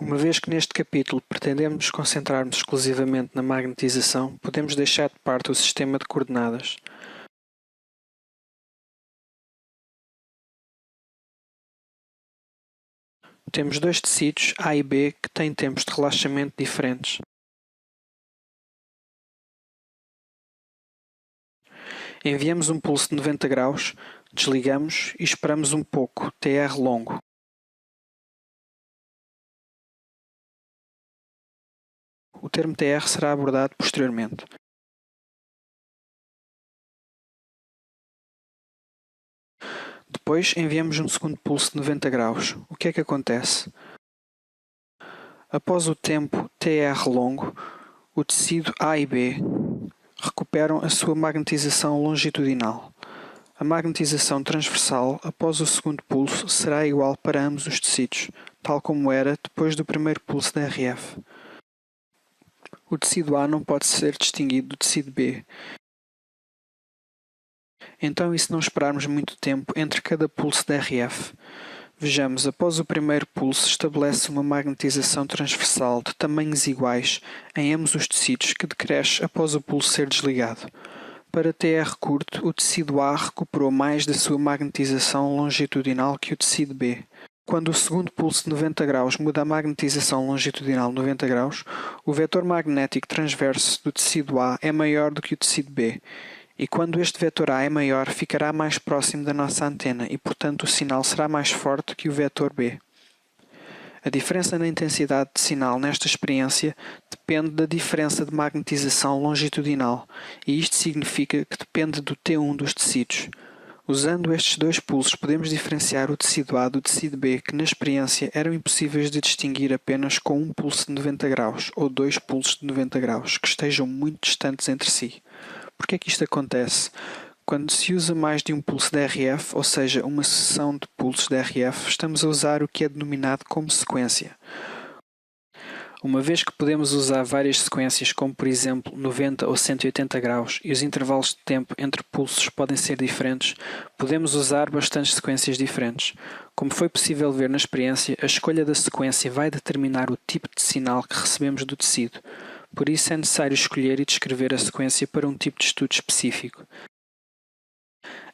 Uma vez que neste capítulo pretendemos concentrar-nos exclusivamente na magnetização, podemos deixar de parte o sistema de coordenadas. Temos dois tecidos A e B que têm tempos de relaxamento diferentes. Enviamos um pulso de 90 graus, desligamos e esperamos um pouco, TR longo. O termo TR será abordado posteriormente. Depois enviamos um segundo pulso de 90 graus. O que é que acontece? Após o tempo TR longo, o tecido A e B recuperam a sua magnetização longitudinal. A magnetização transversal, após o segundo pulso, será igual para ambos os tecidos, tal como era depois do primeiro pulso da RF. O tecido A não pode ser distinguido do tecido B. Então, e se não esperarmos muito tempo entre cada pulso da RF? Vejamos, após o primeiro pulso estabelece uma magnetização transversal de tamanhos iguais em ambos os tecidos que decresce após o pulso ser desligado. Para TR curto, o tecido A recuperou mais da sua magnetização longitudinal que o tecido B. Quando o segundo pulso de 90 graus muda a magnetização longitudinal 90 graus, o vetor magnético transverso do tecido A é maior do que o tecido B. E quando este vetor A é maior, ficará mais próximo da nossa antena e, portanto, o sinal será mais forte que o vetor B. A diferença na intensidade de sinal nesta experiência depende da diferença de magnetização longitudinal, e isto significa que depende do T1 dos tecidos. Usando estes dois pulsos, podemos diferenciar o tecido A do tecido B, que na experiência eram impossíveis de distinguir apenas com um pulso de 90 graus ou dois pulsos de 90 graus, que estejam muito distantes entre si. Por que é que isto acontece? Quando se usa mais de um pulso de RF, ou seja, uma sucessão de pulsos de RF, estamos a usar o que é denominado como sequência. Uma vez que podemos usar várias sequências, como por exemplo 90 ou 180 graus, e os intervalos de tempo entre pulsos podem ser diferentes, podemos usar bastantes sequências diferentes. Como foi possível ver na experiência, a escolha da sequência vai determinar o tipo de sinal que recebemos do tecido. Por isso é necessário escolher e descrever a sequência para um tipo de estudo específico.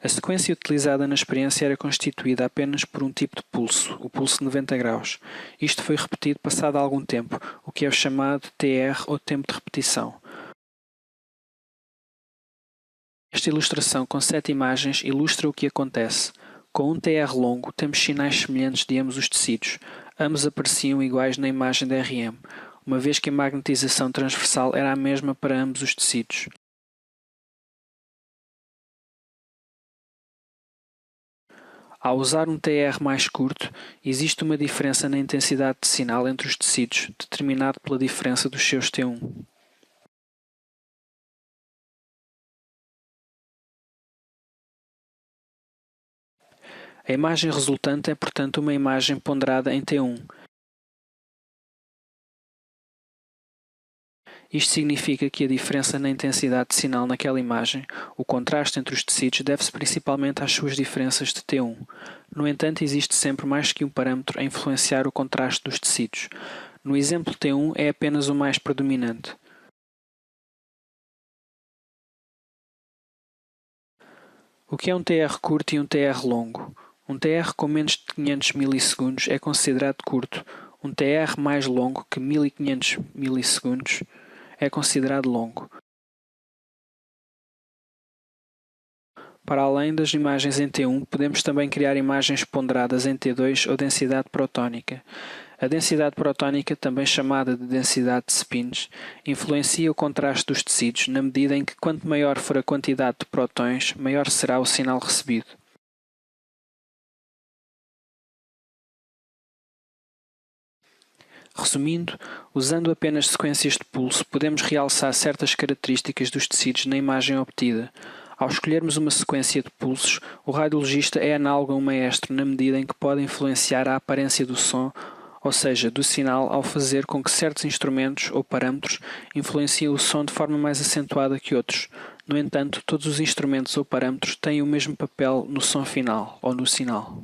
A sequência utilizada na experiência era constituída apenas por um tipo de pulso, o pulso de 90 graus. Isto foi repetido passado algum tempo, o que é o chamado TR ou tempo de repetição. Esta ilustração com 7 imagens ilustra o que acontece. Com um TR longo, temos sinais semelhantes de ambos os tecidos. Ambos apareciam iguais na imagem da RM, uma vez que a magnetização transversal era a mesma para ambos os tecidos. Ao usar um TR mais curto, existe uma diferença na intensidade de sinal entre os tecidos, determinado pela diferença dos seus T1. A imagem resultante é, portanto, uma imagem ponderada em T1. Isto significa que a diferença na intensidade de sinal naquela imagem, o contraste entre os tecidos, deve-se principalmente às suas diferenças de T1. No entanto, existe sempre mais que um parâmetro a influenciar o contraste dos tecidos. No exemplo T1 é apenas o mais predominante. O que é um TR curto e um TR longo? Um TR com menos de 500 milissegundos é considerado curto. Um TR mais longo que 1500 milissegundos é considerado longo. Para além das imagens em T1, podemos também criar imagens ponderadas em T2 ou densidade protónica. A densidade protónica, também chamada de densidade de spins, influencia o contraste dos tecidos na medida em que quanto maior for a quantidade de prótons, maior será o sinal recebido. Resumindo, usando apenas sequências de pulso, podemos realçar certas características dos tecidos na imagem obtida. Ao escolhermos uma sequência de pulsos, o radiologista é análogo a um maestro na medida em que pode influenciar a aparência do som, ou seja, do sinal, ao fazer com que certos instrumentos ou parâmetros influenciem o som de forma mais acentuada que outros. No entanto, todos os instrumentos ou parâmetros têm o mesmo papel no som final, ou no sinal.